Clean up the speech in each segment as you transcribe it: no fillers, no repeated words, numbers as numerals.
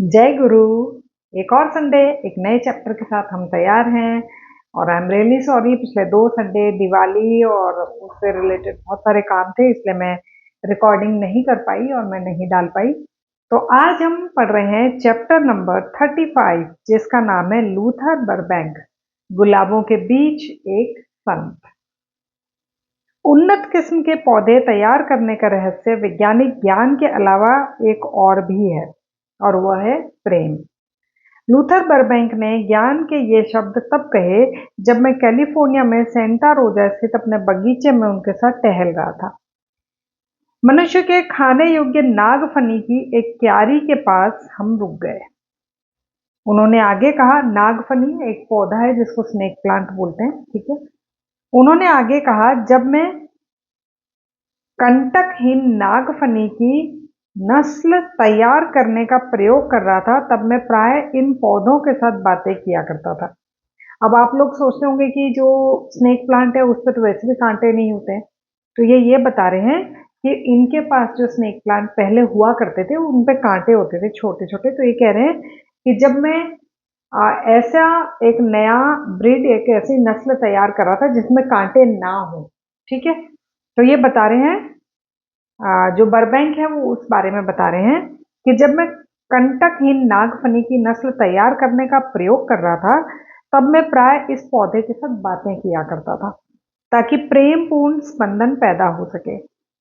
जय गुरु। एक और संडे एक नए चैप्टर के साथ हम तैयार हैं। और आई एम रियली सॉरी, पिछले 2 संडे दिवाली और उससे रिलेटेड बहुत सारे काम थे, इसलिए मैं रिकॉर्डिंग नहीं कर पाई और मैं नहीं डाल पाई। तो आज हम पढ़ रहे हैं चैप्टर नंबर 35, जिसका नाम है लूथर बरबैंक, गुलाबों के बीच एक संत। उन्नत किस्म के पौधे तैयार करने का रहस्य वैज्ञानिक ज्ञान के अलावा एक और भी है, और वह है प्रेम। लूथर बरबैंक ने ज्ञान के ये शब्द तब कहे जब मैं कैलिफोर्निया में सेंटा रोजा स्थित अपने बगीचे में उनके साथ टहल रहा था। मनुष्य के खाने योग्य नागफनी की एक क्यारी के पास हम रुक गए। उन्होंने आगे कहा, नागफनी एक पौधा है जिसको स्नेक प्लांट बोलते हैं, ठीक है। उन्होंने आगे कहा, जब मैं कंटकहीन नागफनी की नस्ल तैयार करने का प्रयोग कर रहा था, तब मैं प्राय इन पौधों के साथ बातें किया करता था। अब आप लोग सोचते होंगे कि जो स्नेक प्लांट है उस पर तो वैसे भी कांटे नहीं होते हैं, तो ये बता रहे हैं कि इनके पास जो स्नेक प्लांट पहले हुआ करते थे उन पे कांटे होते थे छोटे छोटे। तो ये कह रहे हैं कि जब मैं ऐसा एक नया ब्रीड, एक ऐसी नस्ल तैयार कर रहा था जिसमें कांटे ना हो, ठीक है। तो ये बता रहे हैं, जो बरबैंक है वो उस बारे में बता रहे हैं कि जब मैं कंटकहीन नागफनी की नस्ल तैयार करने का प्रयोग कर रहा था, तब मैं प्राय इस पौधे के साथ बातें किया करता था ताकि प्रेमपूर्ण स्पंदन पैदा हो सके।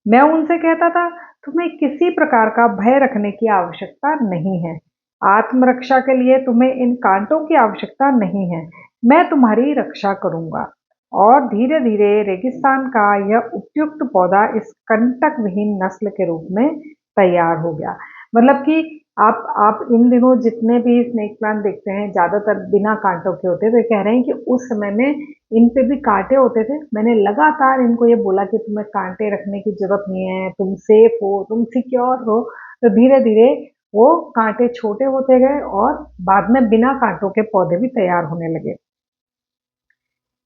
मैं उनसे कहता था, तुम्हें किसी प्रकार का भय रखने की आवश्यकता नहीं है। आत्मरक्षा के लिए तुम्हें इन कांटों की आवश्यकता नहीं है। मैं तुम्हारी रक्षा करूंगा। और धीरे धीरे रेगिस्तान का यह उपयुक्त पौधा इस कंटक विहीन नस्ल के रूप में तैयार हो गया। मतलब कि आप इन दिनों जितने भी स्नेक प्लांट देखते हैं ज्यादातर बिना कांटों के होते हैं। तो ये कह रहे हैं कि उस समय में इन पे भी कांटे होते थे। मैंने लगातार इनको ये बोला कि तुम्हें कांटे रखने की जरूरत नहीं है, तुम सेफ हो, तुम सिक्योर हो। तो धीरे धीरे वो कांटे छोटे होते गए और बाद में बिना कांटों के पौधे भी तैयार होने लगे।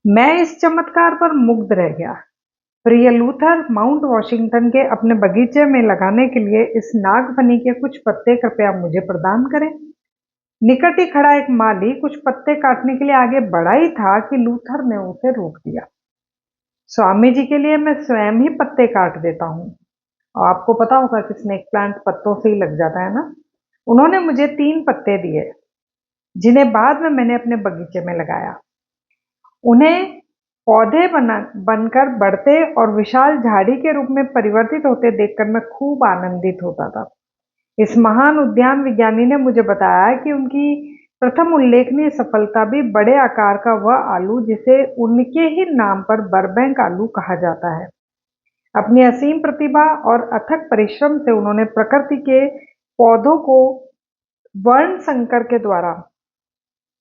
मैं इस चमत्कार पर मुग्ध रह गया। प्रिय लूथर, माउंट वॉशिंगटन के अपने बगीचे में लगाने के लिए इस नागफनी के कुछ पत्ते कृपया मुझे प्रदान करें। निकट ही खड़ा एक माली कुछ पत्ते काटने के लिए आगे बढ़ा ही था कि लूथर ने उसे रोक दिया। स्वामी जी के लिए मैं स्वयं ही पत्ते काट देता हूँ। और आपको पता होगा कि स्नेक प्लांट पत्तों से ही लग जाता है ना। उन्होंने मुझे 3 पत्ते दिए, जिन्हें बाद में मैंने अपने बगीचे में लगाया। उन्हें पौधे बनकर बढ़ते और विशाल झाड़ी के रूप में परिवर्तित होते देखकर मैं खूब आनंदित होता था। इस महान उद्यान विज्ञानी ने मुझे बताया कि उनकी प्रथम उल्लेखनीय सफलता भी बड़े आकार का वह आलू, जिसे उनके ही नाम पर बरबैंक आलू कहा जाता है। अपनी असीम प्रतिभा और अथक परिश्रम से उन्होंने प्रकृति के पौधों को वर्ण संकर के द्वारा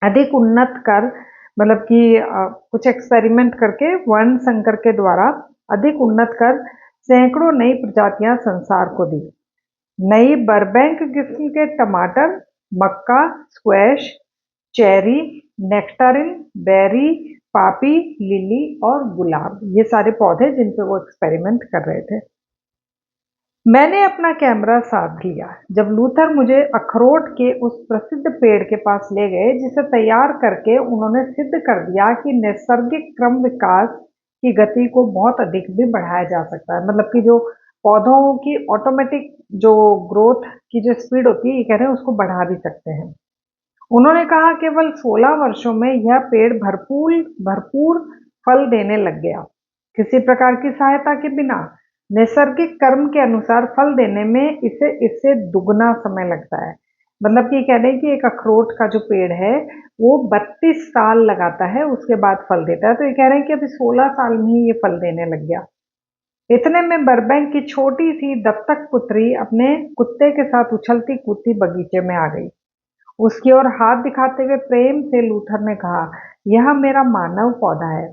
अधिक उन्नत कर, मतलब कि कुछ एक्सपेरिमेंट करके वर्ण संकर के द्वारा अधिक उन्नत कर सैकड़ों नई प्रजातियां संसार को दी। नई बरबैंक किस्म के टमाटर, मक्का, स्क्वैश, चेरी, नेक्टारिन, बेरी, पापी, लिली और गुलाब, ये सारे पौधे जिन पे वो एक्सपेरिमेंट कर रहे थे। मैंने अपना कैमरा साथ लिया जब लूथर मुझे अखरोट के उस प्रसिद्ध पेड़ के पास ले गए, जिसे तैयार करके उन्होंने सिद्ध कर दिया कि नैसर्गिक क्रम विकास की गति को बहुत अधिक भी बढ़ाया जा सकता है। मतलब कि जो पौधों की ऑटोमेटिक जो ग्रोथ की जो स्पीड होती है, ये कह रहे हैं उसको बढ़ा भी सकते हैं। उन्होंने कहा, केवल 16 वर्षों में यह पेड़ भरपूर भरपूर फल देने लग गया, किसी प्रकार की सहायता के बिना। नैसर्गिक कर्म के अनुसार फल देने में इसे इससे दुगना समय लगता है। मतलब कि कह रहे हैं कि एक अखरोट का जो पेड़ है वो 32 साल लगाता है, उसके बाद फल देता है। तो ये कह रहे हैं कि अभी 16 साल में ही ये फल देने लग गया। इतने में बरबैंक की छोटी सी दत्तक पुत्री अपने कुत्ते के साथ उछलती कूदती बगीचे में आ गई। उसकी ओर हाथ दिखाते हुए प्रेम से लूथर ने कहा, यह मेरा मानव पौधा है।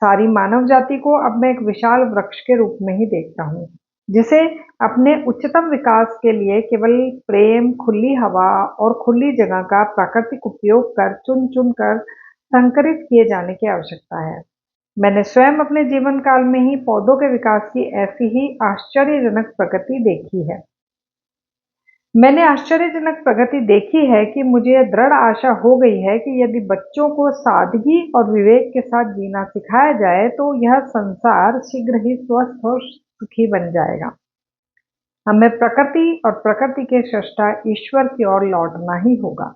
सारी मानव जाति को अब मैं एक विशाल वृक्ष के रूप में ही देखता हूँ, जिसे अपने उच्चतम विकास के लिए केवल प्रेम, खुली हवा और खुली जगह का प्राकृतिक उपयोग कर चुन चुन कर संकरित किए जाने की आवश्यकता है। मैंने स्वयं अपने जीवन काल में ही पौधों के विकास की ऐसी ही आश्चर्यजनक प्रगति देखी है। मैंने आश्चर्यजनक प्रगति देखी है कि मुझे यह दृढ़ आशा हो गई है कि यदि बच्चों को सादगी और विवेक के साथ जीना सिखाया जाए तो यह संसार शीघ्र ही स्वस्थ और सुखी बन जाएगा। हमें प्रकृति और प्रकृति के सृष्टा ईश्वर की ओर लौटना ही होगा।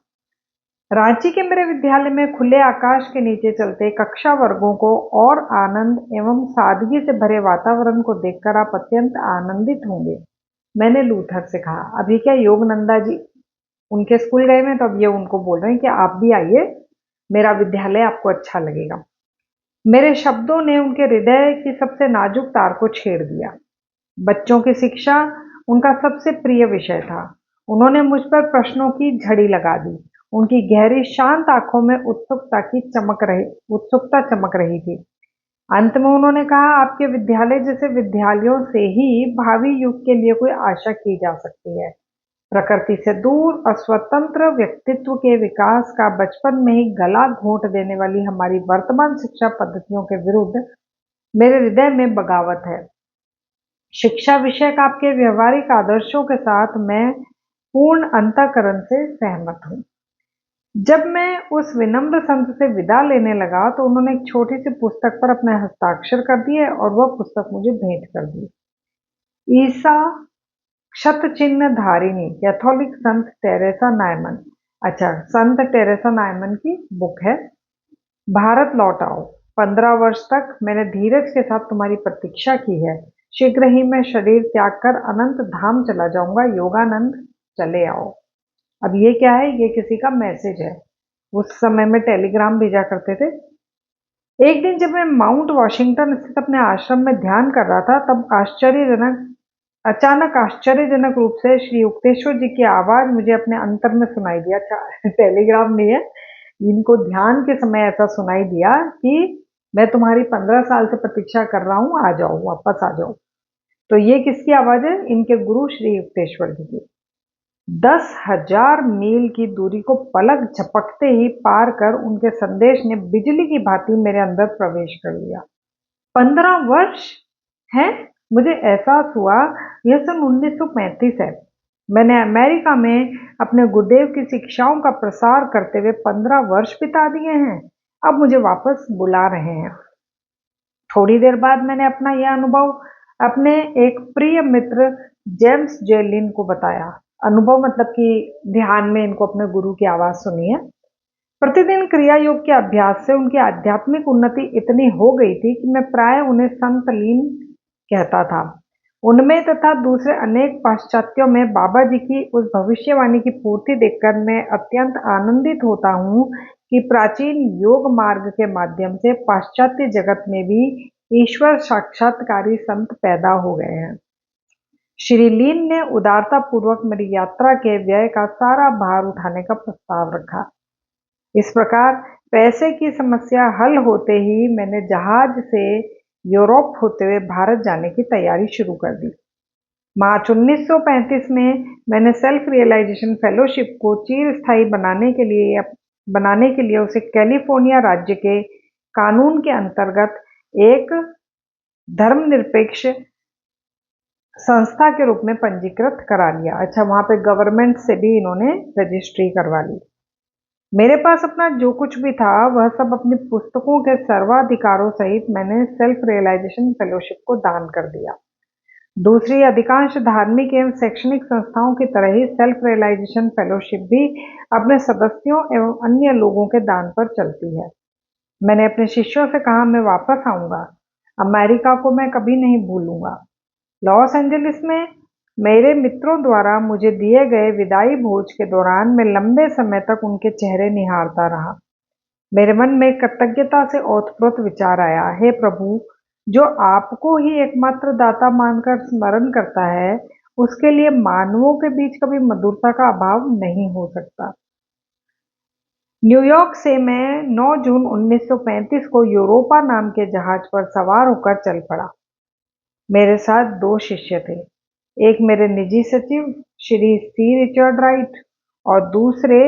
रांची के मेरे विद्यालय में खुले आकाश के नीचे चलते कक्षा वर्गों को और आनंद एवं सादगी से भरे वातावरण को देखकर आप अत्यंत आनंदित होंगे। मैंने लूथर से कहा, अभी क्या योगनंदा जी उनके स्कूल गए हैं तो अब ये उनको बोल रहे हैं कि आप भी आइए, मेरा विद्यालय आपको अच्छा लगेगा। मेरे शब्दों ने उनके हृदय की सबसे नाजुक तार को छेड़ दिया। बच्चों की शिक्षा उनका सबसे प्रिय विषय था। उन्होंने मुझ पर प्रश्नों की झड़ी लगा दी। उनकी गहरी शांत आंखों में उत्सुकता चमक रही थी। अंत में उन्होंने कहा, आपके विद्यालय जैसे विद्यालयों से ही भावी युग के लिए कोई आशा की जा सकती है। प्रकृति से दूर और स्वतंत्र व्यक्तित्व के विकास का बचपन में ही गला घोंट देने वाली हमारी वर्तमान शिक्षा पद्धतियों के विरुद्ध मेरे हृदय में बगावत है। शिक्षा विषयक आपके व्यवहारिक आदर्शों के साथ मैं पूर्ण अंतःकरण से सहमत हूँ। जब मैं उस विनम्र संत से विदा लेने लगा तो उन्होंने एक छोटी सी पुस्तक पर अपने हस्ताक्षर कर दिए और वह पुस्तक मुझे भेंट कर दी। ईसा शतचिन्ह धारिणी कैथोलिक संत टेरेसा नायमन। अच्छा, संत टेरेसा नायमन की बुक है। भारत लौट आओ। 15 वर्ष तक मैंने धीरज के साथ तुम्हारी प्रतीक्षा की है। शीघ्र ही मैं शरीर त्याग कर अनंत धाम चला जाऊंगा। योगानंद, चले आओ। अब ये क्या है? ये किसी का मैसेज है। उस समय में टेलीग्राम भेजा करते थे। एक दिन जब मैं माउंट वॉशिंगटन स्थित अपने आश्रम में ध्यान कर रहा था तब अचानक आश्चर्यजनक रूप से श्री युक्तेश्वर जी की आवाज मुझे अपने अंतर में सुनाई दिया। अच्छा, टेलीग्राम नहीं है, इनको ध्यान के समय ऐसा सुनाई दिया कि मैं तुम्हारी 15 साल से प्रतीक्षा कर रहा हूँ, आ जाओ, वापस आ जाओ। तो ये किसकी आवाज है? इनके गुरु श्री युक्तेश्वर जी की। 10,000 मील की दूरी को पलक झपकते ही पार कर उनके संदेश ने बिजली की भांति मेरे अंदर प्रवेश कर लिया। 15 वर्ष हैं? मुझे एहसास हुआ यह सन 1935 है। मैंने अमेरिका में अपने गुरुदेव की शिक्षाओं का प्रसार करते हुए 15 वर्ष बिता दिए हैं। अब मुझे वापस बुला रहे हैं। थोड़ी देर बाद मैंने अपना यह अनुभव अपने एक प्रिय मित्र जेम्स जे लिन को बताया। अनुभव मतलब कि ध्यान में इनको अपने गुरु की आवाज सुनी है। प्रतिदिन क्रिया योग के अभ्यास से उनकी आध्यात्मिक उन्नति इतनी हो गई थी कि मैं प्राय उन्हें संत लीन कहता था। उनमें तथा दूसरे अनेक पाश्चात्यों में बाबा जी की उस भविष्यवाणी की पूर्ति देखकर मैं अत्यंत आनंदित होता हूँ कि प्राचीन योग मार्ग के माध्यम से पाश्चात्य जगत में भी ईश्वर साक्षात्कारी संत पैदा हो गए हैं। श्री लीन ने उदारता पूर्वक मेरी यात्रा के व्यय का सारा भार उठाने का प्रस्ताव रखा। इस प्रकार पैसे की समस्या हल होते ही मैंने जहाज से यूरोप होते हुए भारत जाने की तैयारी शुरू कर दी। मार्च 1935 में मैंने सेल्फ रियलाइजेशन फेलोशिप को चिरस्थायी बनाने के लिए उसे कैलिफोर्निया राज्य के कानून के अंतर्गत एक धर्मनिरपेक्ष संस्था के रूप में पंजीकृत करा लिया। अच्छा, वहां पे गवर्नमेंट से भी इन्होंने रजिस्ट्री करवा ली। मेरे पास अपना जो कुछ भी था वह सब अपनी पुस्तकों के सर्वाधिकारों सहित मैंने सेल्फ रियलाइजेशन फेलोशिप को दान कर दिया। दूसरी अधिकांश धार्मिक एवं शैक्षणिक संस्थाओं की तरह ही सेल्फ रियलाइजेशन फेलोशिप भी अपने सदस्यों एवं अन्य लोगों के दान पर चलती है। मैंने अपने शिष्यों से कहा, मैं वापस आऊंगा। अमेरिका को मैं कभी नहीं भूलूंगा। लॉस एंजलिस में मेरे मित्रों द्वारा मुझे दिए गए विदाई भोज के दौरान मैं लंबे समय तक उनके चेहरे निहारता रहा। मेरे मन में कृतज्ञता से ओतप्रोत विचार आया, हे प्रभु, जो आपको ही एकमात्र दाता मानकर स्मरण करता है उसके लिए मानवों के बीच कभी मधुरता का अभाव नहीं हो सकता। न्यूयॉर्क से मैं 9 जून 1935 को यूरोपा नाम के जहाज पर सवार होकर चल पड़ा। मेरे साथ 2 शिष्य थे, एक मेरे निजी सचिव श्री सी रिचर्ड राइट और दूसरे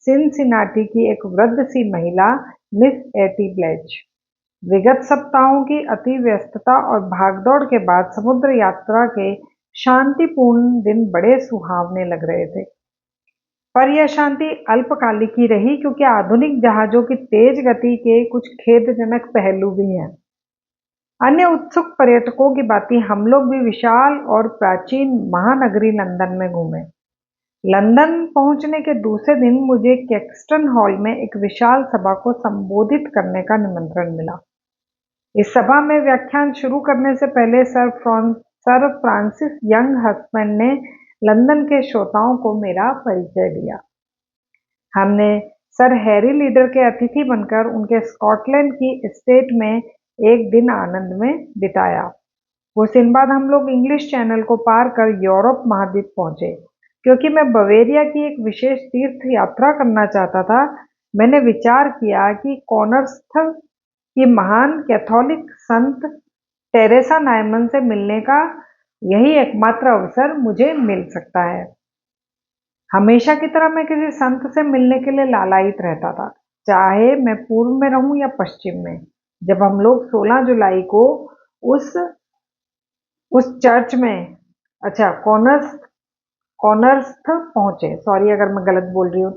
सिनसिनाटी की एक वृद्ध सी महिला मिस एटी ब्लेच। विगत सप्ताहों की अति व्यस्तता और भागदौड़ के बाद समुद्र यात्रा के शांतिपूर्ण दिन बड़े सुहावने लग रहे थे। पर यह शांति अल्पकालिक ही रही, क्योंकि आधुनिक जहाजों की तेज गति के कुछ खेदजनक पहलू भी हैं। अन्य उत्सुक पर्यटकों की भांति हम लोग भी विशाल और प्राचीन महानगरी लंदन में घूमे। लंदन पहुंचने के दूसरे दिन मुझे कैक्सटन हॉल में एक विशाल सभा को संबोधित करने का निमंत्रण मिला। इस सभा में व्याख्यान शुरू करने से पहले सर फ्रांसिस यंग हस्बैंड ने लंदन के श्रोताओं को मेरा परिचय दिया। हमने सर हैरी लीडर के अतिथि बनकर उनके स्कॉटलैंड की एस्टेट में एक दिन आनंद में बिताया। कुछ दिन बाद हम लोग इंग्लिश चैनल को पार कर यूरोप महाद्वीप पहुंचे। क्योंकि मैं बवेरिया की एक विशेष तीर्थ यात्रा करना चाहता था, मैंने विचार किया कि कॉर्नर्स्थ की महान कैथोलिक संत टेरेसा नायमन से मिलने का यही एकमात्र अवसर मुझे मिल सकता है। हमेशा की तरह मैं किसी संत से मिलने के लिए लालायित रहता था, चाहे मैं पूर्व में रहूं या पश्चिम में। जब हम लोग 16 जुलाई को उस चर्च में कॉर्नर्स्थ पहुंचे, सॉरी अगर मैं गलत बोल रही हूँ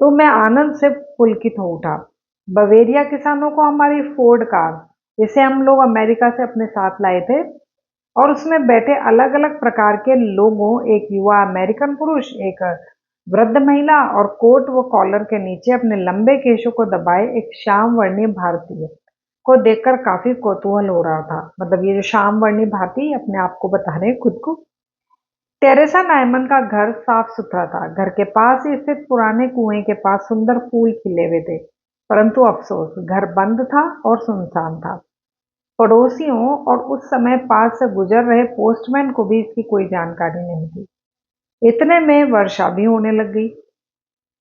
तो मैं आनंद से पुलकित हो उठा। बवेरिया किसानों को हमारी फोर्ड कार, जिसे हम लोग अमेरिका से अपने साथ लाए थे, और उसमें बैठे अलग अलग प्रकार के लोगों, एक युवा अमेरिकन पुरुष, एक वृद्ध महिला और कोट व कॉलर के नीचे अपने लंबे केशों को दबाए एक श्याम वर्णीय भारतीय को देखकर काफी कौतूहल हो रहा था। मतलब ये जो श्याम वर्णीय भारतीय अपने आप को बता रहे हैं खुद को। टेरेसा नायमन का घर साफ सुथरा था। घर के पास ही स्थित पुराने कुएं के पास सुंदर फूल खिले हुए थे, परंतु अफसोस घर बंद था और सुनसान था। पड़ोसियों और उस समय पास से गुजर रहे पोस्टमैन को भी इसकी कोई जानकारी नहीं थी। इतने में वर्षा भी होने लग गई।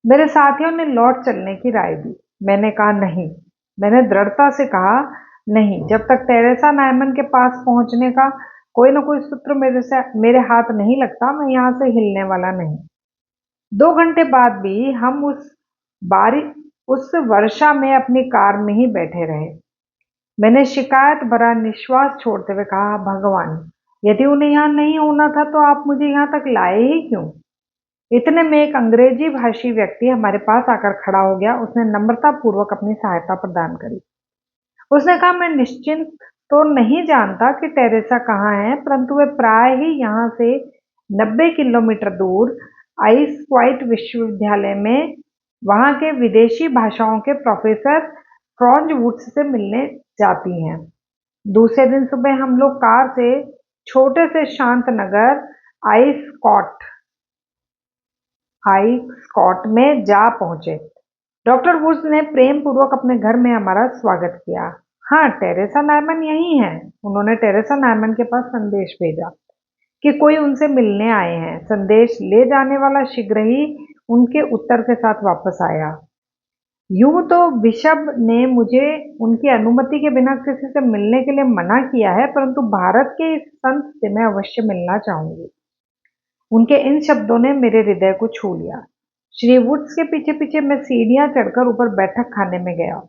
मेरे साथियों ने लौट चलने की राय दी। मैंने कहा नहीं। मैंने दृढ़ता से कहा नहीं, जब तक टेरेसा नायमन के पास पहुंचने का कोई न कोई सूत्र मेरे हाथ नहीं लगता, मैं यहां से हिलने वाला नहीं। 2 घंटे बाद भी हम उस वर्षा में अपनी कार में ही बैठे रहे। मैंने शिकायत भरा निश्वास छोड़ते हुए कहा, भगवान, यदि उन्हें यहाँ नहीं होना था तो आप मुझे यहाँ तक लाए ही क्यों? इतने में एक अंग्रेजी भाषी व्यक्ति हमारे पास आकर खड़ा हो गया। उसने नम्रता पूर्वक अपनी सहायता प्रदान करी। उसने कहा, मैं निश्चिंत तो नहीं जानता कि टेरेसा कहाँ है, परंतु वे प्राय ही यहाँ से 90 किलोमीटर दूर आइस व्हाइट विश्वविद्यालय में वहाँ के विदेशी भाषाओं के प्रोफेसर फ्रॉन्ज वुड्स से मिलने जाती हैं। दूसरे दिन सुबह हम लोग कार से छोटे से शांत नगर आइस्कॉट में जा पहुंचे। डॉक्टर वुड्स ने प्रेम पूर्वक अपने घर में हमारा स्वागत किया। हाँ, टेरेसा नायमन यही है। उन्होंने टेरेसा नायमन के पास संदेश भेजा कि कोई उनसे मिलने आए हैं। संदेश ले जाने वाला शीघ्र ही उनके उत्तर के साथ वापस आया। यूं तो बिशप ने मुझे उनकी अनुमति के बिना किसी से मिलने के लिए मना किया है, परंतु भारत के इस संत से मैं अवश्य मिलना चाहूंगी। उनके इन शब्दों ने मेरे हृदय को छू लिया। श्री वुड्स के पीछे पीछे मैं सीढ़ियां चढ़कर ऊपर बैठक खाने में गया।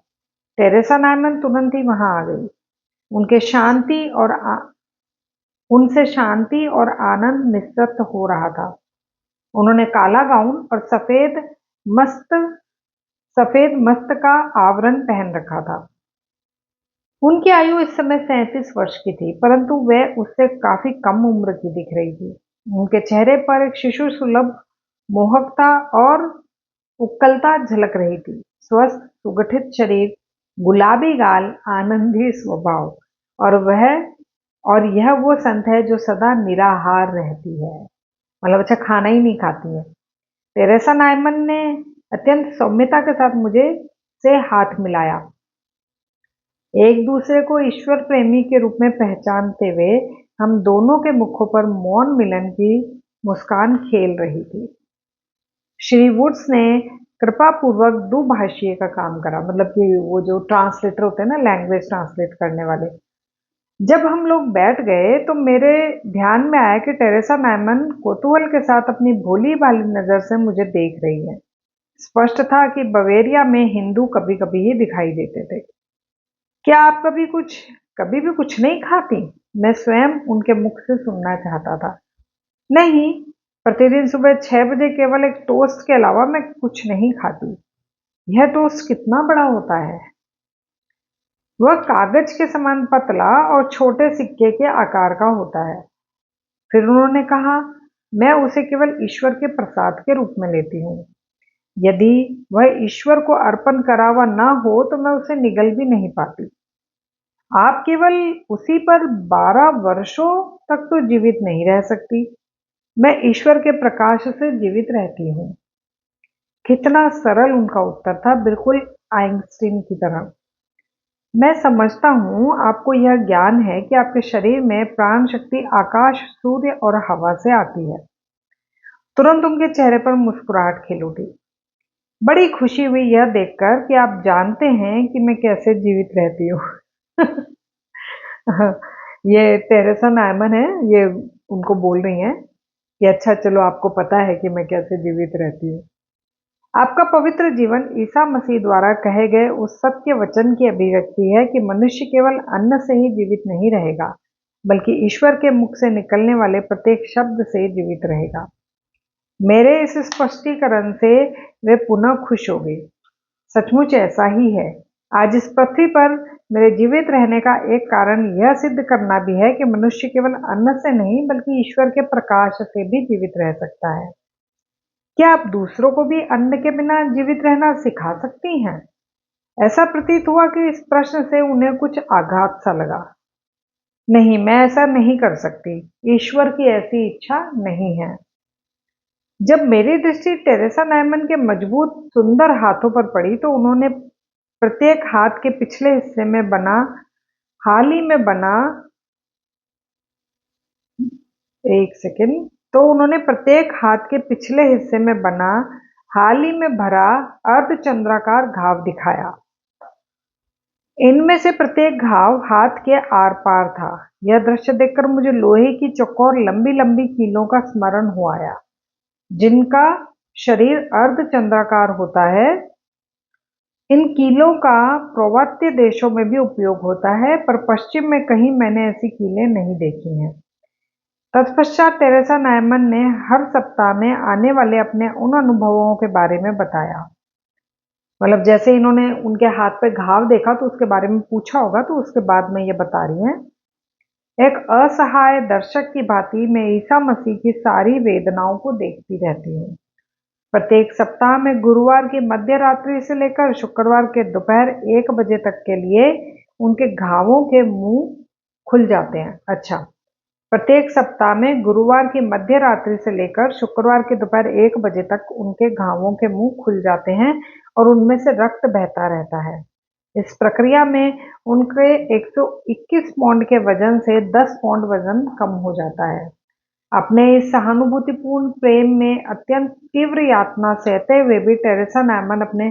टेरेसा नायमन तुरंत ही वहां आ गई। उनसे शांति और आनंद मिश्रित हो रहा था। उन्होंने काला गाउन और सफेद मस्त का आवरण पहन रखा था। उनकी आयु इस समय 37 वर्ष की थी, परंतु वह उससे काफी कम उम्र की दिख रही थी। उनके चेहरे पर एक शिशु सुलभ मोहकता और उक्कलता झलक रही थी। स्वस्थ सुगठित शरीर, गुलाबी गाल, आनंदी स्वभाव, और यह वो संत है जो सदा निराहार रहती है, मतलब अच्छा खाना ही नहीं खाती है। टेरेसा नायमन ने अत्यंत सौम्यता के साथ मुझे से हाथ मिलाया। एक दूसरे को ईश्वर प्रेमी के रूप में पहचानते हुए हम दोनों के मुखों पर मौन मिलन की मुस्कान खेल रही थी। श्री वुड्स ने कृपा पूर्वक दुभाषीय का काम करा, मतलब कि वो जो ट्रांसलेटर होते हैं ना, लैंग्वेज ट्रांसलेट करने वाले। जब हम लोग बैठ गए तो मेरे ध्यान में आया कि टेरेसा नायमन कौतूहल के साथ अपनी भोली भाली नजर से मुझे देख रही है। स्पष्ट था कि बवेरिया में हिंदू कभी कभी ही दिखाई देते थे। क्या आप कभी भी कुछ नहीं खाती? मैं स्वयं उनके मुख से सुनना चाहता था। नहीं, प्रतिदिन सुबह 6 बजे केवल एक टोस्ट के अलावा मैं कुछ नहीं खाती। यह टोस्ट कितना बड़ा होता है। वह कागज के समान पतला और छोटे सिक्के के आकार का होता है। फिर उन्होंने कहा, मैं उसे केवल ईश्वर के प्रसाद के रूप में लेती हूँ। यदि वह ईश्वर को अर्पण करा हुआ ना हो तो मैं उसे निगल भी नहीं पाती। आप केवल उसी पर 12 वर्षों तक तो जीवित नहीं रह सकती। मैं ईश्वर के प्रकाश से जीवित रहती हूँ। कितना सरल उनका उत्तर था, बिल्कुल आइंस्टीन की तरह। मैं समझता हूँ आपको यह ज्ञान है कि आपके शरीर में प्राण शक्ति आकाश, सूर्य और हवा से आती है। तुरंत उनके चेहरे पर मुस्कुराहट खिल उठी। बड़ी खुशी हुई यह देखकर कि आप जानते हैं कि मैं कैसे जीवित रहती हूँ। ये टेरेसा नायमन है, ये उनको बोल रही हैं कि अच्छा चलो आपको पता है कि मैं कैसे जीवित रहती हूँ। आपका पवित्र जीवन ईसा मसीह द्वारा कहे गए उस सत्य वचन की अभिव्यक्ति है कि मनुष्य केवल अन्न से ही जीवित नहीं रहेगा, बल्कि ईश्वर के मुख से निकलने वाले प्रत्येक शब्द से जीवित रहेगा। मेरे इस स्पष्टीकरण से वे पुनः खुश हो गई। सचमुच ऐसा ही है। आज इस पृथ्वी पर मेरे जीवित रहने का एक कारण यह सिद्ध करना भी है कि मनुष्य केवल अन्न से नहीं बल्कि ईश्वर के प्रकाश से भी जीवित रह सकता है। क्या आप दूसरों को भी अन्न के बिना जीवित रहना सिखा सकती हैं? ऐसा प्रतीत हुआ कि इस प्रश्न से उन्हें कुछ आघात सा लगा। नहीं, मैं ऐसा नहीं कर सकती। ईश्वर की ऐसी इच्छा नहीं है। जब मेरी दृष्टि टेरेसा नायमन के मजबूत सुंदर हाथों पर पड़ी तो उन्होंने प्रत्येक हाथ के पिछले हिस्से में बना हाल ही में बना एक सेकेंड तो उन्होंने प्रत्येक हाथ के पिछले हिस्से में बना हाल ही में भरा अर्धचंद्राकार घाव दिखाया। इनमें से प्रत्येक घाव हाथ के आर पार था। यह दृश्य देखकर मुझे लोहे की चौकोर लंबी लंबी कीलों का स्मरण हो आया, जिनका शरीर अर्धचंद्राकार होता है। इन कीलों का पौर्वात्य देशों में भी उपयोग होता है, पर पश्चिम में कहीं मैंने ऐसी कीलें नहीं देखी हैं। तत्पश्चात टेरेसा नायमन ने हर सप्ताह में आने वाले अपने उन अनुभवों के बारे में बताया। मतलब जैसे इन्होंने उनके हाथ पे घाव देखा तो उसके बारे में पूछा होगा, तो उसके बाद में ये बता रही हैं। एक असहाय दर्शक की भांति मैं ईसा मसीह की सारी वेदनाओं को देखती रहती हूँ। प्रत्येक सप्ताह में गुरुवार की मध्य रात्रि से लेकर शुक्रवार के दोपहर 1 बजे तक के लिए उनके घावों के मुंह खुल जाते हैं। अच्छा, प्रत्येक सप्ताह में गुरुवार की मध्य रात्रि से लेकर शुक्रवार के दोपहर 1 बजे तक उनके घावों के मुंह खुल जाते हैं और उनमें से रक्त बहता रहता है। इस प्रक्रिया में उनके 121 पौंड के वजन से 10 पौंड वजन कम हो जाता है। अपने इस सहानुभूतिपूर्ण प्रेम में अत्यंत तीव्र यातना सहते हुए भी टेरेसा नायमन अपने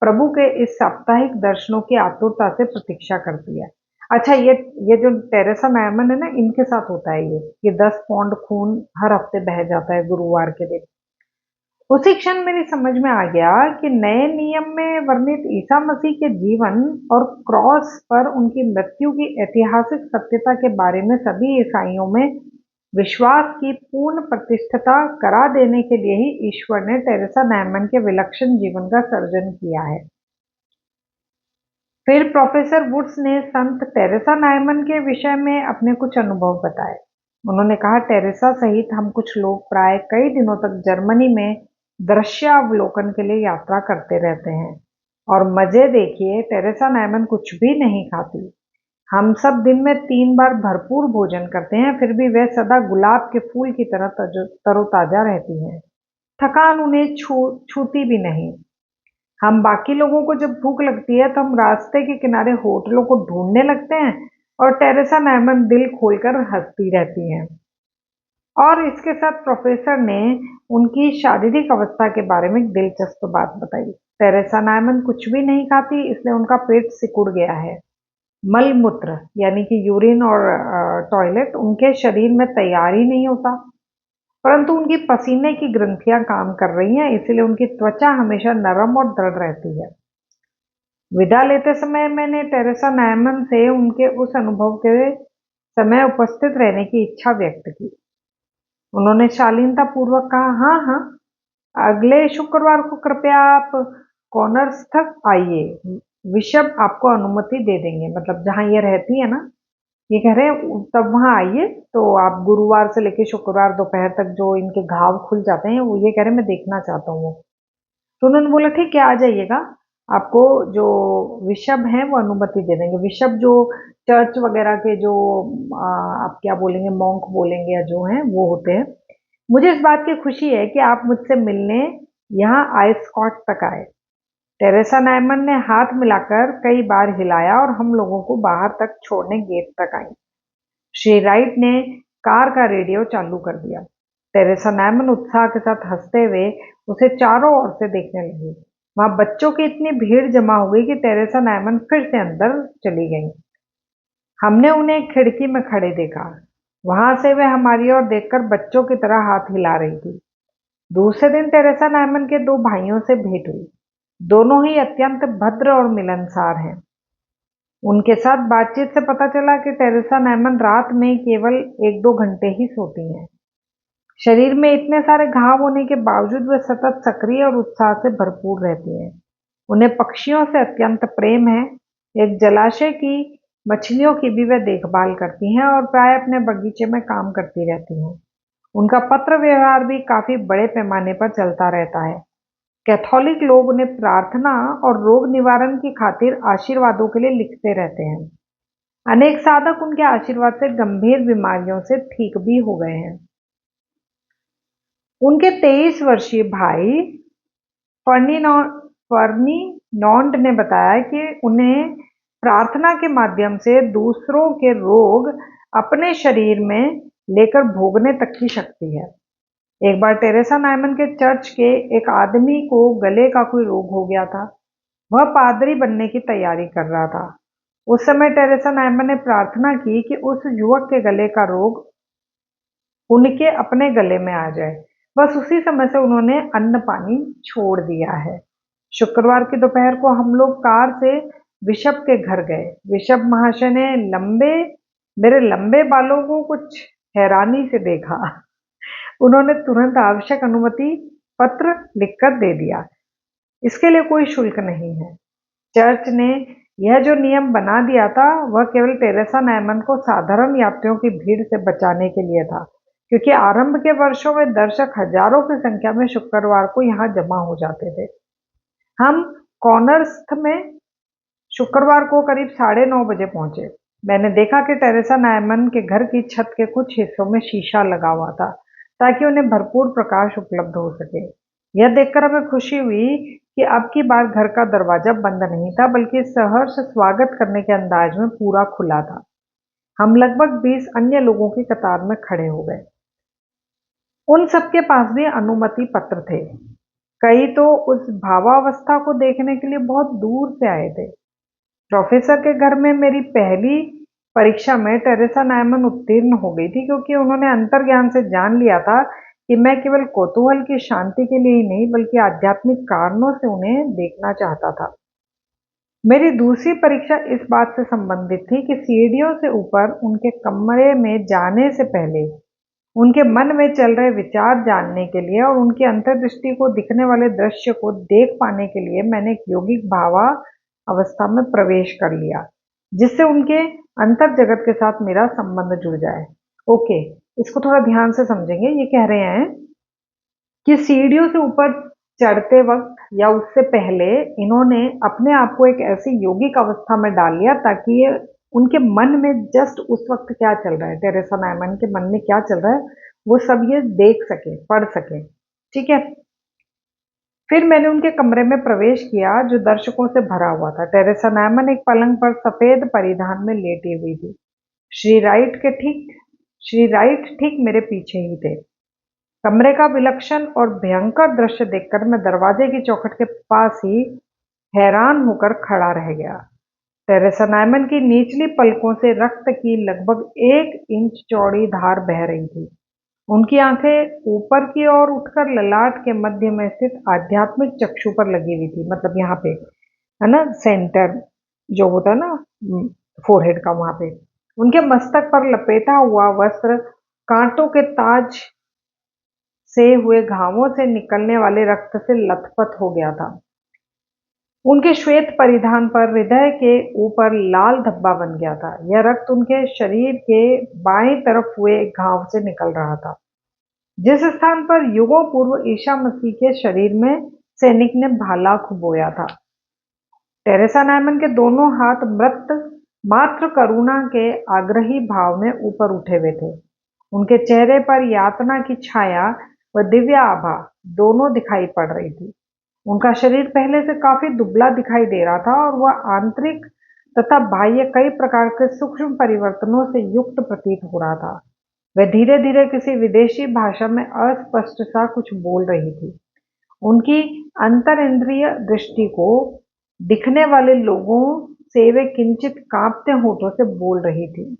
प्रभु के इस साप्ताहिक दर्शनों की आतुरता से प्रतीक्षा करती है। अच्छा, ये जो टेरेसा नायमन है ना, इनके साथ होता है ये 10 पौंड खून हर हफ्ते बह जाता है गुरुवार के दिन। उसी क्षण मेरी समझ में आ गया कि नए नियम में वर्णित ईसा मसीह के जीवन और क्रॉस पर उनकी मृत्यु की ऐतिहासिक सत्यता के बारे में सभी ईसाइयों में विश्वास की पूर्ण प्रतिष्ठता करा देने के लिए ही ईश्वर ने टेरेसा नायमन के विलक्षण जीवन का सर्जन किया है। फिर प्रोफेसर वुड्स ने संत टेरेसा नायमन के विषय में अपने कुछ अनुभव बताए। उन्होंने कहा, टेरेसा सहित हम कुछ लोग प्राय कई दिनों तक जर्मनी में दृश्यावलोकन के लिए यात्रा करते रहते हैं। और मजे देखिए, टेरेसा नायमन कुछ भी नहीं खाती। हम सब दिन में 3 बार भरपूर भोजन करते हैं, फिर भी वे सदा गुलाब के फूल की तरह तरोताजा रहती हैं। थकान उन्हें छूती भी नहीं। हम बाकी लोगों को जब भूख लगती है तो हम रास्ते के किनारे होटलों को ढूंढने लगते हैं, और टेरेसा नायमन दिल खोलकर हंसती रहती हैं। और इसके साथ प्रोफेसर ने उनकी शारीरिक अवस्था के बारे में एक दिलचस्प बात बताई। टेरेसा नायमन कुछ भी नहीं खाती, इसलिए उनका पेट सिकुड़ गया है। मल-मूत्र यानी कि यूरिन और टॉयलेट उनके शरीर में तैयार ही नहीं होता, परंतु उनकी पसीने की ग्रंथियां काम कर रही हैं, इसलिए उनकी त्वचा हमेशा नरम और दृढ़ रहती है। विदा लेते समय मैंने टेरेसा नायमन से उनके उस अनुभव के समय उपस्थित रहने की इच्छा व्यक्त की। उन्होंने शालीनता पूर्वक कहा, हाँ हाँ, अगले शुक्रवार को कृपया आप कॉर्नर्स तक आइए, विशप आपको अनुमति दे देंगे। मतलब जहाँ ये रहती है ना, ये कह रहे हैं तब वहाँ आइए, तो आप गुरुवार से लेकर शुक्रवार दोपहर तक जो इनके घाव खुल जाते हैं वो ये कह रहे हैं मैं देखना चाहता हूँ वो। तो उन्होंने बोला ठीक है आ जाइएगा, आपको जो विशप हैं वो अनुमति दे देंगे। विशप जो चर्च वगैरह के जो आप क्या बोलेंगे, मॉन्क बोलेंगे या जो हैं वो होते हैं। मुझे इस बात की खुशी है कि आप मुझसे मिलने यहाँ आइस्कॉट तक आए। टेरेसा नायमन ने हाथ मिलाकर कई बार हिलाया और हम लोगों को बाहर तक छोड़ने गेट तक आई। श्री राइट ने कार का रेडियो चालू कर दिया। टेरेसा नायमन उत्साह के साथ हंसते हुए उसे चारों ओर से देखने लगी। वहां बच्चों की इतनी भीड़ जमा हो गई कि टेरेसा नायमन फिर से अंदर चली गई। हमने उन्हें एक खिड़की में खड़े देखा। वहां से वे हमारी ओर देखकर बच्चों की तरह हाथ हिला रही थी। दूसरे दिन टेरेसा नायमन के दो भाइयों से भेंट हुई। दोनों ही अत्यंत भद्र और मिलनसार हैं। उनके साथ बातचीत से पता चला कि टेरेसा नायमन रात में केवल 1-2 घंटे ही सोती हैं। शरीर में इतने सारे घाव होने के बावजूद वे सतत सक्रिय और उत्साह से भरपूर रहती हैं। उन्हें पक्षियों से अत्यंत प्रेम है। एक जलाशय की मछलियों की भी वे देखभाल करती हैं और प्राय अपने बगीचे में काम करती रहती हैं। उनका पत्र व्यवहार भी काफी बड़े पैमाने पर चलता रहता है। कैथोलिक लोग उन्हें प्रार्थना और रोग निवारण की खातिर आशीर्वादों के लिए लिखते रहते हैं। अनेक साधक उनके आशीर्वाद से गंभीर बीमारियों से ठीक भी हो गए हैं। उनके 23 वर्षीय भाई फर्निनॉन्ड ने बताया कि उन्हें प्रार्थना के माध्यम से दूसरों के रोग अपने शरीर में लेकर भोगने तक की शक्ति है। एक बार टेरेसा नायमन के चर्च के एक आदमी को गले का कोई रोग हो गया था। वह पादरी बनने की तैयारी कर रहा था। उस समय टेरेसा नायमन ने प्रार्थना की कि उस युवक के गले का रोग उनके अपने गले में आ जाए। बस उसी समय से उन्होंने अन्न पानी छोड़ दिया है। शुक्रवार की दोपहर को हम लोग कार से बिशप के घर गए। बिशप महाशय ने मेरे लंबे बालों को कुछ हैरानी से देखा। उन्होंने तुरंत आवश्यक अनुमति पत्र लिखकर दे दिया। इसके लिए कोई शुल्क नहीं है। चर्च ने यह जो नियम बना दिया था वह केवल टेरेसा नायमन को साधारण यात्रियों की भीड़ से बचाने के लिए था, क्योंकि आरंभ के वर्षों में दर्शक हजारों की संख्या में शुक्रवार को यहाँ जमा हो जाते थे। हम कॉर्नर्स में शुक्रवार को करीब 9:30 बजे पहुंचे। मैंने देखा कि टेरेसा नायमन के घर की छत के कुछ हिस्सों में शीशा लगा हुआ था ताकि उन्हें भरपूर प्रकाश उपलब्ध हो सके। यह देखकर हमें खुशी हुई कि अब की बार घर का दरवाजा बंद नहीं था, बल्कि सहर्ष स्वागत करने के अंदाज में पूरा खुला था। हम लगभग 20 अन्य लोगों की कतार में खड़े हो गए। उन सबके पास भी अनुमति पत्र थे। कई तो उस भावावस्था को देखने के लिए बहुत दूर से आए थे। प्रोफेसर के घर में मेरी पहली परीक्षा में टेरेसा नायमन उत्तीर्ण हो गई थी, क्योंकि उन्होंने अंतर्ज्ञान से जान लिया था कि मैं केवल कौतूहल की शांति के लिए ही नहीं बल्कि आध्यात्मिक कारणों से उन्हें देखना चाहता था। मेरी दूसरी परीक्षा इस बात से संबंधित थी कि सीढ़ियों से ऊपर उनके कमरे में जाने से पहले उनके मन में चल रहे विचार जानने के लिए और उनकी अंतर्दृष्टि को दिखने वाले दृश्य को देख पाने के लिए मैंने एक यौगिक भावा अवस्था में प्रवेश कर लिया, जिससे उनके अंतर जगत के साथ मेरा संबंध जुड़ जाए। ओके, इसको थोड़ा ध्यान से समझेंगे। ये कह रहे हैं कि सीढ़ियों से ऊपर चढ़ते वक्त या उससे पहले इन्होंने अपने आप को एक ऐसी यौगिक अवस्था में डाल लिया ताकि ये उनके मन में जस्ट उस वक्त क्या चल रहा है, टेरेसा नायमन के मन में क्या चल रहा है, वो सब ये देख सके, पढ़ सके। ठीक है। फिर मैंने उनके कमरे में प्रवेश किया जो दर्शकों से भरा हुआ था। टेरेसा नायमन एक पलंग पर सफेद परिधान में लेटी हुई थी। श्री राइट ठीक मेरे पीछे ही थे। कमरे का विलक्षण और भयंकर दृश्य देखकर मैं दरवाजे की चौखट के पास ही हैरान होकर खड़ा रह गया। टेरेसा नायमन की निचली पलकों से रक्त की लगभग 1 इंच चौड़ी धार बह रही थी। उनकी आंखें ऊपर की ओर उठकर ललाट के मध्य में स्थित आध्यात्मिक चक्षु पर लगी हुई थी। मतलब यहाँ पे है ना, सेंटर जो होता है ना फोरहेड का, वहां पे उनके मस्तक पर लपेटा हुआ वस्त्र कांटों के ताज से हुए घावों से निकलने वाले रक्त से लथपथ हो गया था। उनके श्वेत परिधान पर हृदय के ऊपर लाल धब्बा बन गया था। यह रक्त उनके शरीर के बाएं तरफ हुए घाव से निकल रहा था, जिस स्थान पर युगों पूर्व ईसा मसीह के शरीर में सैनिक ने भाला बोया था। टेरेसा नायमन के दोनों हाथ मृत मात्र करुणा के आग्रही भाव में ऊपर उठे हुए थे। उनके चेहरे पर यातना की छाया व दिव्य आभा दोनों दिखाई पड़ रही थी। उनका शरीर पहले से काफी दुबला दिखाई दे रहा था और वह आंतरिक तथा बाह्य कई प्रकार के सूक्ष्म परिवर्तनों से युक्त प्रतीत हो रहा था। वह धीरे धीरे किसी विदेशी भाषा में अस्पष्ट सा कुछ बोल रही थी। उनकी अंतरिंद्रिय दृष्टि को दिखने वाले लोगों से वे किंचित कांपते होठों से बोल रही थी।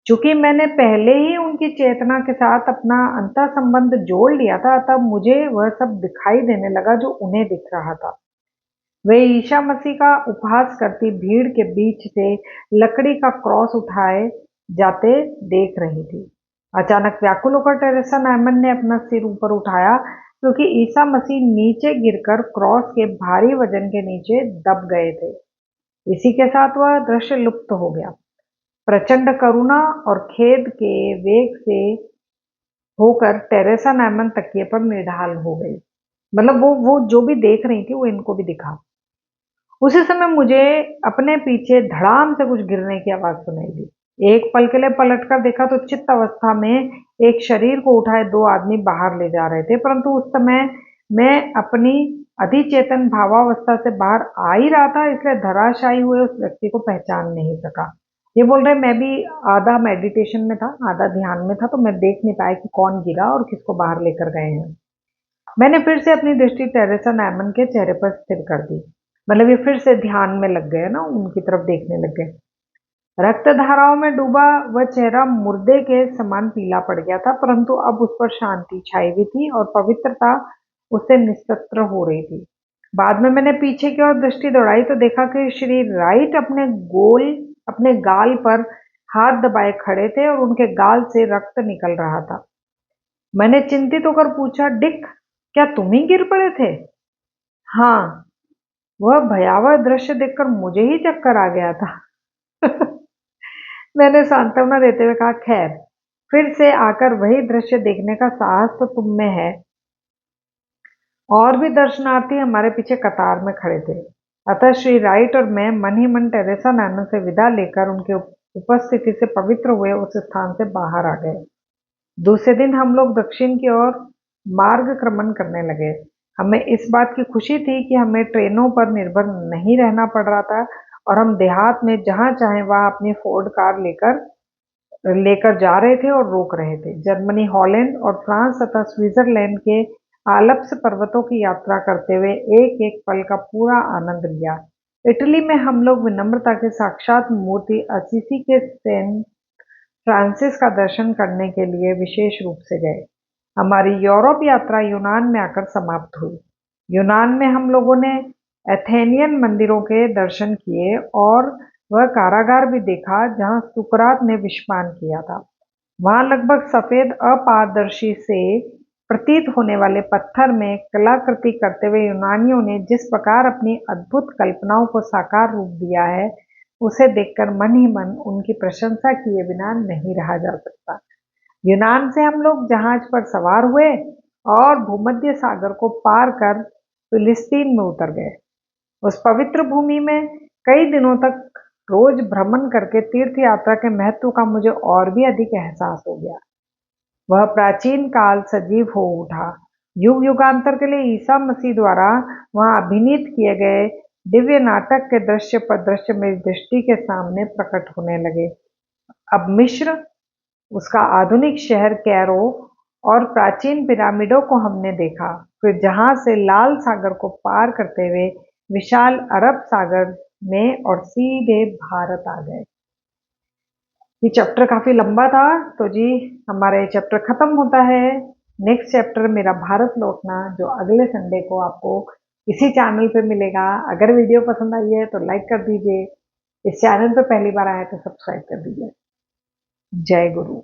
चूंकि मैंने पहले ही उनकी चेतना के साथ अपना अंतर संबंध जोड़ लिया था, तब मुझे वह सब दिखाई देने लगा जो उन्हें दिख रहा था। वे ईसा मसीह का उपहास करती भीड़ के बीच से लकड़ी का क्रॉस उठाए जाते देख रही थी। अचानक व्याकुल होकर टेरेसा नायमन ने अपना सिर ऊपर उठाया, क्योंकि ईसा मसीह नीचे गिरकर क्रॉस के भारी वजन के नीचे दब गए थे। इसी के साथ वह दृश्य लुप्त हो गया। प्रचंड करुणा और खेद के वेग से होकर टेरेसा नायमन तकिए पर निढाल हो गई। मतलब वो जो भी देख रही थी वो इनको भी दिखा। उसी समय मुझे अपने पीछे धड़ाम से कुछ गिरने की आवाज सुनाई दी। एक पल के लिए पलटकर देखा तो चित्त अवस्था में एक शरीर को उठाए दो आदमी बाहर ले जा रहे थे, परंतु उस समय मैं अपनी अधिचेतन भावावस्था से बाहर आ ही रहा था, इसलिए धराशायी हुए उस व्यक्ति को पहचान नहीं सका। ये बोल रहे मैं भी आधा मेडिटेशन में था, आधा ध्यान में था, तो मैं देख नहीं पाया कि कौन गिरा और किसको बाहर लेकर गए हैं। मैंने फिर से अपनी दृष्टि टेरेसा नायमन के चेहरे पर स्थिर कर दी। मतलब ये फिर से ध्यान में लग गए ना, उनकी तरफ देखने लग गए। रक्त धाराओं में डूबा वह चेहरा मुर्दे के समान पीला पड़ गया था, परंतु अब उस पर शांति छाई हुई थी और पवित्रता उससे निस्तत्र हो रही थी। बाद में मैंने पीछे की ओर दृष्टि दौड़ाई तो देखा कि श्री राइट अपने गाल पर हाथ दबाए खड़े थे और उनके गाल से रक्त निकल रहा था। मैंने चिंतित होकर पूछा, डिक, क्या तुम ही गिर पड़े थे? हाँ, वह भयावह दृश्य देखकर मुझे ही चक्कर आ गया था। मैंने सांत्वना देते हुए कहा, खैर, फिर से आकर वही दृश्य देखने का साहस तो तुम में है। और भी दर्शनार्थी हमारे पीछे कतार में खड़े थे। अतः श्री राइट और मैं मन ही मन टेरेसा नायमन से विदा लेकर उनके उपस्थिति से पवित्र हुए उस स्थान से बाहर आ गए। दूसरे दिन हम लोग दक्षिण की ओर मार्ग क्रमण करने लगे। हमें इस बात की खुशी थी कि हमें ट्रेनों पर निर्भर नहीं रहना पड़ रहा था और हम देहात में जहां चाहे वहां अपनी फोर्ड कार लेकर जा रहे थे और रोक रहे थे। जर्मनी, हॉलैंड और फ्रांस तथा स्विट्जरलैंड के आल्प्स पर्वतों की यात्रा करते हुए एक एक पल का पूरा आनंद लिया। इटली में हम लोग विनम्रता के साक्षात मूर्ति असीसी के सेंट फ्रांसिस का दर्शन करने के लिए विशेष रूप से गए। हमारी यूरोप यात्रा यूनान में आकर समाप्त हुई। यूनान में हम लोगों ने एथेनियन मंदिरों के दर्शन किए और वह कारागार भी देखा जहां सुकरात ने विषपान किया था। वहां लगभग सफेद अपारदर्शी से प्रतीत होने वाले पत्थर में कलाकृति करते हुए यूनानियों ने जिस प्रकार अपनी अद्भुत कल्पनाओं को साकार रूप दिया है, उसे देखकर मन ही मन उनकी प्रशंसा किए बिना नहीं रहा जा सकता। यूनान से हम लोग जहाज पर सवार हुए और भूमध्य सागर को पार कर फिलिस्तीन में उतर गए। उस पवित्र भूमि में कई दिनों तक रोज भ्रमण करके तीर्थ यात्रा के महत्व का मुझे और भी अधिक एहसास हो गया। वह प्राचीन काल सजीव हो उठा। युग युगांतर के लिए ईसा मसीह द्वारा वहां अभिनीत किए गए दिव्य नाटक के दृश्य पर दृश्य मेरी दृष्टि के सामने प्रकट होने लगे। अब मिस्र, उसका आधुनिक शहर कैरो और प्राचीन पिरामिडों को हमने देखा। फिर जहां से लाल सागर को पार करते हुए विशाल अरब सागर में और सीधे भारत आ गए। ये चैप्टर काफी लंबा था, तो जी हमारा ये चैप्टर खत्म होता है। नेक्स्ट चैप्टर मेरा भारत लौटना, जो अगले संडे को आपको इसी चैनल पे मिलेगा। अगर वीडियो पसंद आई है तो लाइक कर दीजिए। इस चैनल पे पहली बार आए तो सब्सक्राइब कर दीजिए। जय गुरु।